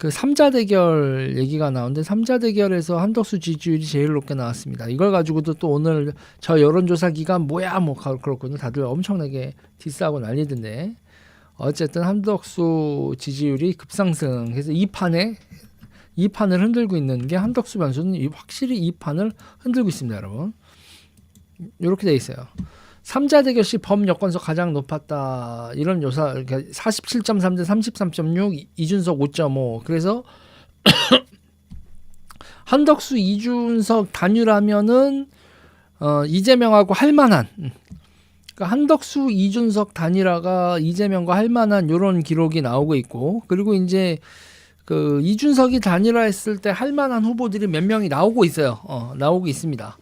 그 삼자 대결 얘기가 나오는데 삼자 대결에서 한덕수 지지율이 제일 높게 나왔습니다. 이걸 가지고도 또 오늘 저 여론조사 기관 뭐야 뭐 그렇군요. 다들 엄청나게 디스하고 난리던데 어쨌든 한덕수 지지율이 급상승해서 이 판을 흔들고 있는 게 한덕수 변수는 확실히 이 판을 흔들고 있습니다, 여러분. 이렇게 돼 있어요. 삼자 대결 시 범 여권서 가장 높았다. 이런 조사 47.3 대 33.6, 이준석 5.5. 그래서 한덕수 이준석 단일하면은 이재명하고 할 만한 그러니까 한덕수 이준석 단일화가 이재명과 할 만한 이런 기록이 나오고 있고 그리고 이제 그 이준석이 단일화했을 때 할 만한 후보들이 몇 명이 나오고 있어요. 나오고 있습니다.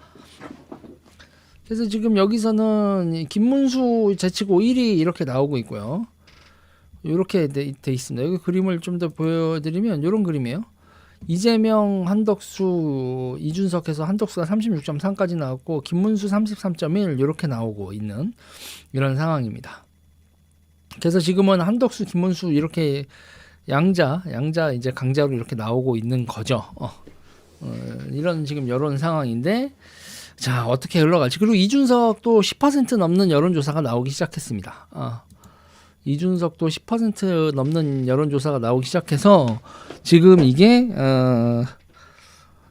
그래서 지금 여기서는 김문수 제치고 1위 이렇게 나오고 있고요. 이렇게 돼 있습니다. 여기 그림을 좀 더 보여드리면 이런 그림이에요. 이재명, 한덕수, 이준석해서 한덕수가 36.3까지 나왔고 김문수 33.1 이렇게 나오고 있는 이런 상황입니다. 그래서 지금은 한덕수, 김문수 이렇게 양자 이제 강자로 이렇게 나오고 있는 거죠. 이런 지금 여론 상황인데 자 어떻게 흘러갈지. 그리고 이준석도 10% 넘는 여론조사가 나오기 시작했습니다. 이준석도 10% 넘는 여론조사가 나오기 시작해서 지금 이게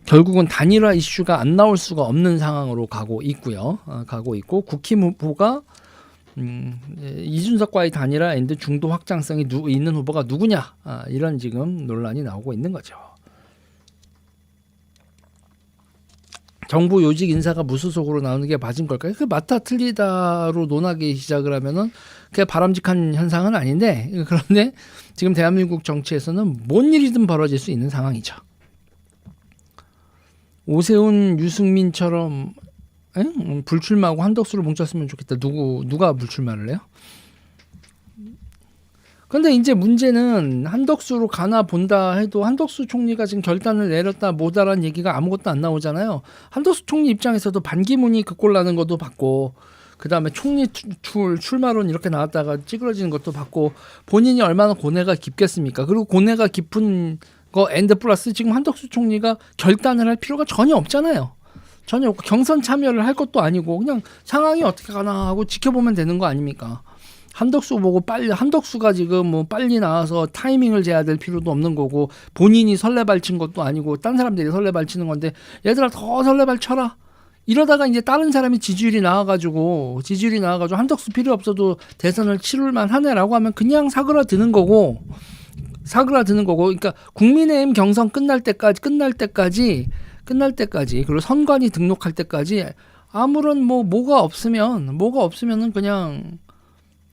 결국은 단일화 이슈가 안 나올 수가 없는 상황으로 가고 있고요. 가고 있고 국힘 후보가 이준석과의 단일화 앤드 중도 확장성이 있는 후보가 누구냐 이런 지금 논란이 나오고 있는 거죠. 정부 요직 인사가 무소속으로 나오는 게 맞은 걸까요? 그 맞다 틀리다로 논하기 시작을 하면은 그게 바람직한 현상은 아닌데 그런데 지금 대한민국 정치에서는 뭔 일이든 벌어질 수 있는 상황이죠. 오세훈, 유승민처럼 불출마하고 한덕수를 뭉쳤으면 좋겠다. 누가 불출마를 해요? 근데 이제 문제는 한덕수로 가나 본다 해도 한덕수 총리가 지금 결단을 내렸다 못하라는 얘기가 아무것도 안 나오잖아요. 한덕수 총리 입장에서도 반기문이 그 꼴 나는 것도 봤고 그다음에 총리 출마론 이렇게 나왔다가 찌그러지는 것도 봤고 본인이 얼마나 고뇌가 깊겠습니까? 그리고 고뇌가 깊은 거 앤드 플러스 지금 한덕수 총리가 결단을 할 필요가 전혀 없잖아요. 전혀 없고 경선 참여를 할 것도 아니고 그냥 상황이 어떻게 가나 하고 지켜보면 되는 거 아닙니까? 한덕수 보고 빨리 한덕수가 지금 뭐 빨리 나와서 타이밍을 재야 될 필요도 없는 거고 본인이 설레발친 것도 아니고 딴 사람들이 설레발치는 건데 얘들아 더 설레발 쳐라. 이러다가 이제 다른 사람이 지지율이 나와가지고 한덕수 필요 없어도 대선을 치룰만 하네라고 하면 그냥 사그라드는 거고 그러니까 국민의힘 경선 끝날 때까지 그리고 선관위 등록할 때까지 아무런 뭐가 없으면은 그냥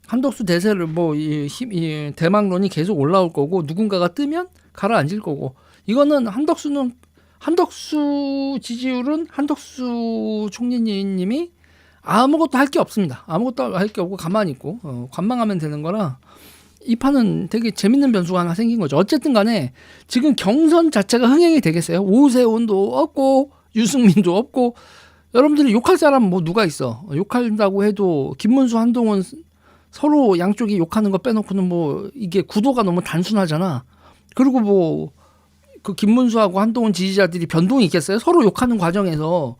한덕수 대세를 이 대망론이 계속 올라올 거고 누군가가 뜨면 가라앉을 거고 이거는 한덕수 지지율은 한덕수 총리님이 아무것도 할 게 없습니다. 아무것도 할 게 없고 가만히 있고 관망하면 되는 거라 이 판은 되게 재밌는 변수가 하나 생긴 거죠. 어쨌든 간에 지금 경선 자체가 흥행이 되겠어요. 오세훈도 없고 유승민도 없고 여러분들이 욕할 사람 누가 있어. 욕한다고 해도 김문수, 한동훈 서로 양쪽이 욕하는 거 빼놓고는 이게 구도가 너무 단순하잖아. 그리고 그 김문수하고 한동훈 지지자들이 변동이 있겠어요? 서로 욕하는 과정에서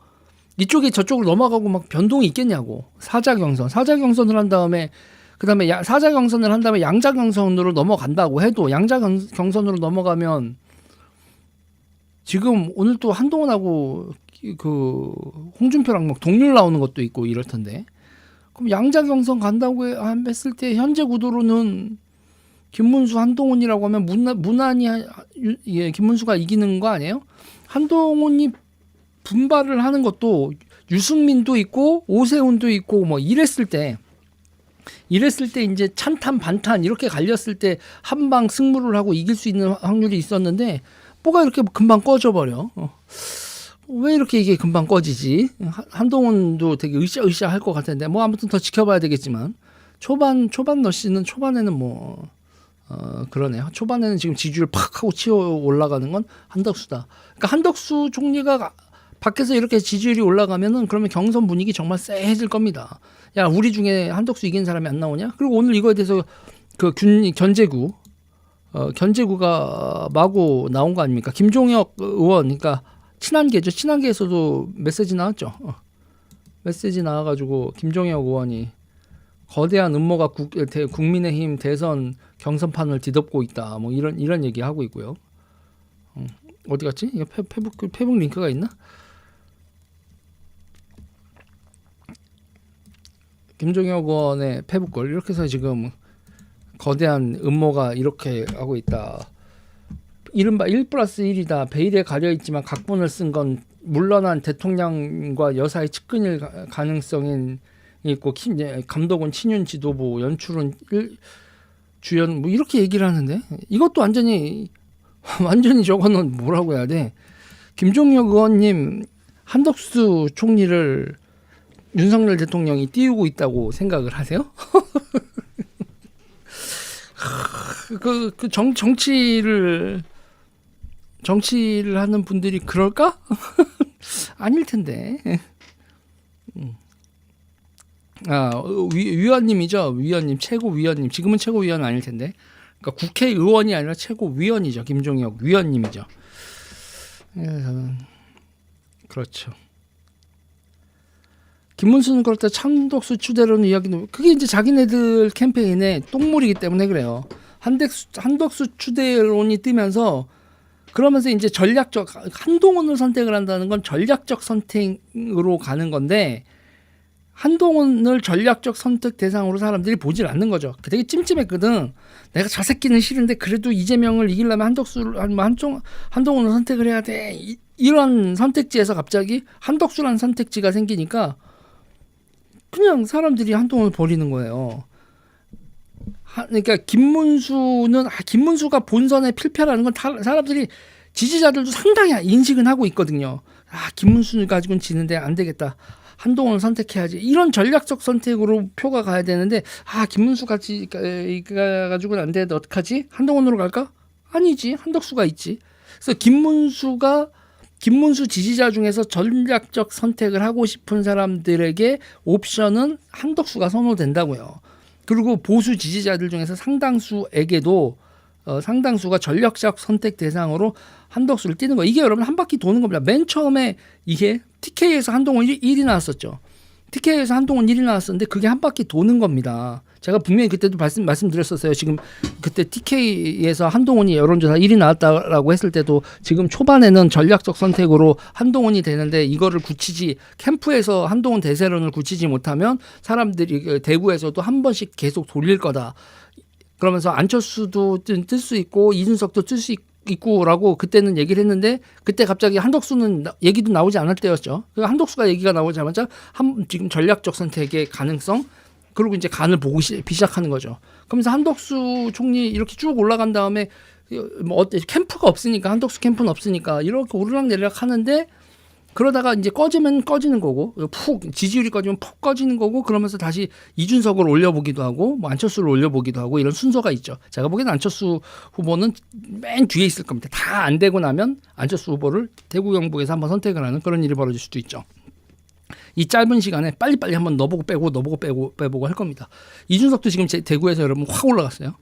이쪽이 저쪽으로 넘어가고 막 변동이 있겠냐고. 사자경선을 한 다음에 그다음에 사자경선을 한 다음에 양자경선으로 넘어간다고 해도 양자경선으로 넘어가면 지금 오늘 또 한동훈하고 그 홍준표랑 막 동률 나오는 것도 있고 이럴 텐데. 그럼 양자경선 간다고 했을 때 현재 구도로는 김문수, 한동훈이라고 하면 무난히 김문수가 이기는 거 아니에요? 한동훈이 분발을 하는 것도 유승민도 있고 오세훈도 있고 이랬을 때 이제 찬탄 반탄 이렇게 갈렸을 때 한방 승부를 하고 이길 수 있는 확률이 있었는데 뭐가 이렇게 금방 꺼져버려. 왜 이렇게 이게 금방 꺼지지? 한동훈도 되게 으쌰으쌰 할 것 같은데 아무튼 더 지켜봐야 되겠지만 초반 러시는 초반에는 그러네요. 초반에는 지금 지지율 팍 하고 치어 올라가는 건 한덕수다. 그러니까 한덕수 총리가 밖에서 이렇게 지지율이 올라가면은 그러면 경선 분위기 정말 쎄해질 겁니다. 야 우리 중에 한덕수 이긴 사람이 안 나오냐? 그리고 오늘 이거에 대해서 그 견제구 견제구가 마구 나온 거 아닙니까? 김종혁 의원, 그러니까 친한계죠. 친한계에서도 메시지 나왔죠. 메시지 나와가지고 김종혁 의원이 거대한 음모가 국민의힘 대선 경선판을 뒤덮고 있다. 뭐 이런 얘기 하고 있고요. 어디 갔지? 이거 페북 링크가 있나? 김종혁 의원의 페북글 이렇게 해서 지금 거대한 음모가 이렇게 하고 있다. 이른바 1+1이다. 베일에 가려있지만 각본을 쓴 건 물러난 대통령과 여사의 측근일 가능성이 있고 감독은 친윤 지도부, 연출은 주연 뭐 이렇게 얘기를 하는데 이것도 완전히 저거는 뭐라고 해야 돼. 김종혁 의원님 한덕수 총리를 윤석열 대통령이 띄우고 있다고 생각을 하세요? 정치를 하는 분들이 그럴까? 아닐 텐데. 위원님이죠. 위원님, 최고위원님. 지금은 최고위원 아닐 텐데. 그러니까 국회의원이 아니라 최고위원이죠. 김종혁 위원님이죠. 그렇죠. 김문수는 그렇다 한덕수 추대로는 이야기는 그게 이제 자기네들 캠페인의 똥물이기 때문에 그래요. 한덕수 추대론이 뜨면서 그러면서 이제 전략적 한동훈을 선택을 한다는 건 전략적 선택으로 가는 건데 한동훈을 전략적 선택 대상으로 사람들이 보질 않는 거죠. 되게 찜찜했거든. 내가 저 새끼는 싫은데 그래도 이재명을 이기려면 한동훈을 선택을 해야 돼. 이런 선택지에서 갑자기 한덕수라는 선택지가 생기니까 그냥 사람들이 한동훈을 버리는 거예요. 그러니까 김문수가 본선에 필패라는 건 사람들이 지지자들도 상당히 인식은 하고 있거든요. 김문수를 가지고는 지는데 안 되겠다. 한동훈을 선택해야지. 이런 전략적 선택으로 표가 가야 되는데 김문수 가지고는 안 되는데 어떡하지? 한동훈으로 갈까? 아니지. 한덕수가 있지. 그래서 김문수 지지자 중에서 전략적 선택을 하고 싶은 사람들에게 옵션은 한덕수가 선호된다고요. 그리고 보수 지지자들 중에서 상당수가 전략적 선택 대상으로 한덕수를 띄는 거예요. 이게 여러분 한 바퀴 도는 겁니다. 맨 처음에 이게 TK에서 한동훈 1위 나왔었죠. TK에서 한동훈 1위 나왔었는데 그게 한 바퀴 도는 겁니다. 제가 분명히 그때도 말씀드렸었어요. 지금 그때 TK에서 한동훈이 여론조사 1위 나왔다라고 했을 때도 지금 초반에는 전략적 선택으로 한동훈이 되는데 이거를 캠프에서 한동훈 대세론을 굳히지 못하면 사람들이 대구에서도 한 번씩 계속 돌릴 거다. 그러면서 안철수도 뜰 수 있고 이준석도 뜰 수 있고라고 그때는 얘기를 했는데 그때 갑자기 한덕수는 얘기도 나오지 않을 때였죠. 한덕수가 얘기가 나오자마자 지금 전략적 선택의 가능성 그리고 이제 간을 보기 시작하는 거죠. 그러면서 한덕수 총리 이렇게 쭉 올라간 다음에 캠프가 없으니까 한덕수 캠프는 없으니까 이렇게 오르락내리락 하는데 그러다가 이제 꺼지면 꺼지는 거고 지지율이 꺼지면 푹 꺼지는 거고 그러면서 다시 이준석을 올려보기도 하고 뭐 안철수를 올려보기도 하고 이런 순서가 있죠. 제가 보기에는 안철수 후보는 맨 뒤에 있을 겁니다. 다 안 되고 나면 안철수 후보를 대구 경북에서 한번 선택을 하는 그런 일이 벌어질 수도 있죠. 이 짧은 시간에 빨리빨리 한번 넣어보고 빼보고 할 겁니다. 이준석도 지금 대구에서 여러분 확 올라갔어요.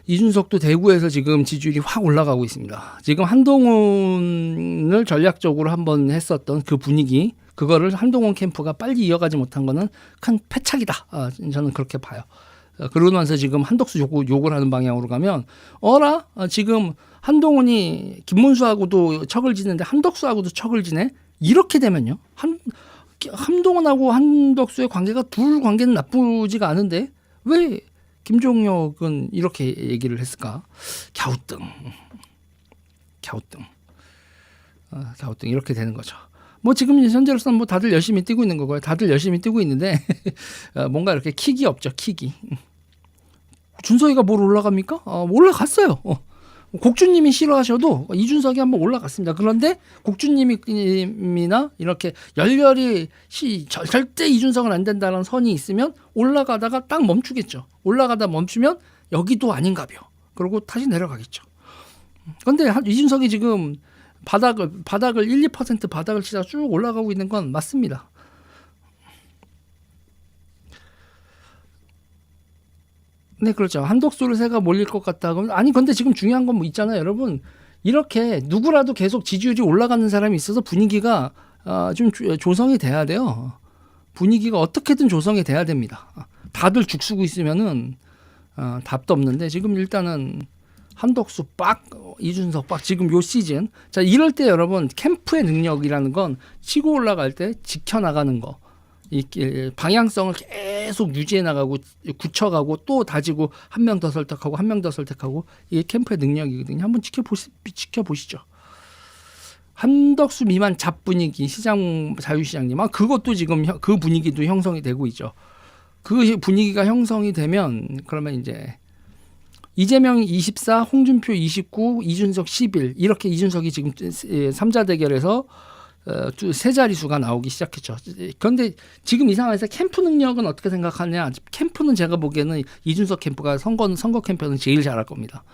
이준석도 대구에서 지금 지지율이 확 올라가고 있습니다. 지금 한동훈을 전략적으로 한번 했었던 그 분위기, 그거를 한동훈 캠프가 빨리 이어가지 못한 거는 큰 패착이다. 저는 그렇게 봐요. 그러고 나서 지금 한덕수 욕을 하는 방향으로 가면 지금 한동훈이 김문수하고도 척을 지는데 한덕수하고도 척을 지네? 이렇게 되면요. 한동훈하고 한덕수의 둘 관계는 나쁘지가 않은데 왜 김종혁은 이렇게 얘기를 했을까? 갸우뚱 이렇게 되는 거죠. 뭐 지금 현재로서는 뭐 다들 열심히 뛰고 있는 거고요. 다들 열심히 뛰고 있는데 뭔가 이렇게 킥이 없죠. 킥이. 준석이가 뭘 올라갑니까? 올라갔어요. 곡주님이 싫어하셔도 이준석이 한번 올라갔습니다. 그런데 곡주님이나 이렇게 열렬히 절대 이준석은 안 된다는 선이 있으면 올라가다가 딱 멈추겠죠. 올라가다 멈추면 여기도 아닌가벼. 그리고 다시 내려가겠죠. 그런데 이준석이 지금 바닥을 1~2% 바닥을 치다 쭉 올라가고 있는 건 맞습니다. 네, 그렇죠. 한덕수를 새가 몰릴 것 같다. 그럼 아니 근데 지금 중요한 건 뭐 있잖아요, 여러분. 이렇게 누구라도 계속 지지율이 올라가는 사람이 있어서 분위기가 좀 조성이 돼야 돼요. 분위기가 어떻게든 조성이 돼야 됩니다. 다들 죽쓰고 있으면은 답도 없는데 지금 일단은 한덕수 빡, 이준석 빡 지금 요 시즌. 자, 이럴 때 여러분 캠프의 능력이라는 건 치고 올라갈 때 지켜나가는 거. 이 방향성을 계속 유지해 나가고 굳혀가고 또 다지고 한 명 더 설득하고 한 명 더 설득하고 이게 캠프의 능력이거든요. 한번 지켜보시죠. 한덕수 미만 잡 분위기 시장 자유시장님 그것도 지금 그 분위기도 형성이 되고 있죠. 그 분위기가 형성이 되면 그러면 이제 이재명 24, 홍준표 29, 이준석 11 이렇게 이준석이 지금 3자 대결에서 세 자릿수가 나오기 시작했죠. 그런데 지금 이 상황에서 캠프 능력은 어떻게 생각하냐? 캠프는 제가 보기에는 이준석 캠프가 선거 캠프는 제일 잘할 겁니다.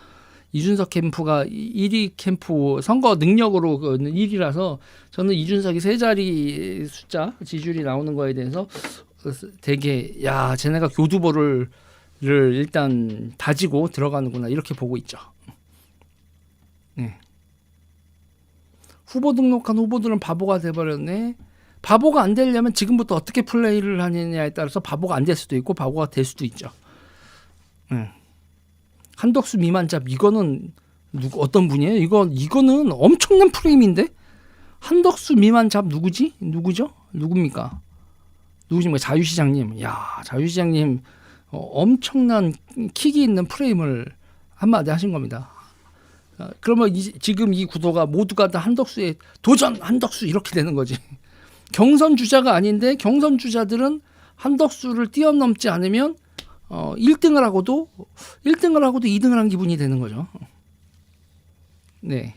이준석 캠프가 1위 캠프 선거 능력으로 1위라서 저는 이준석이 세 자리 숫자 지지율이 나오는 거에 대해서 되게 야 쟤네가 교두보를 일단 다지고 들어가는구나 이렇게 보고 있죠. 네. 후보 등록한 후보들은 바보가 돼버렸네. 바보가 안 되려면 지금부터 어떻게 플레이를 하느냐에 따라서 바보가 안 될 수도 있고 바보가 될 수도 있죠. 한덕수 미만잡 이거는 어떤 분이에요? 이거는 엄청난 프레임인데 한덕수 미만잡 누구죠? 누굽니까? 자유시장님. 야 자유시장님 엄청난 킥이 있는 프레임을 한마디 하신 겁니다. 그러면 지금 이 구도가 모두가 다 한덕수의 도전 한덕수 이렇게 되는 거지. 경선 주자가 아닌데 경선 주자들은 한덕수를 뛰어넘지 않으면 1등을 하고도 2등을 한 기분이 되는 거죠. 네.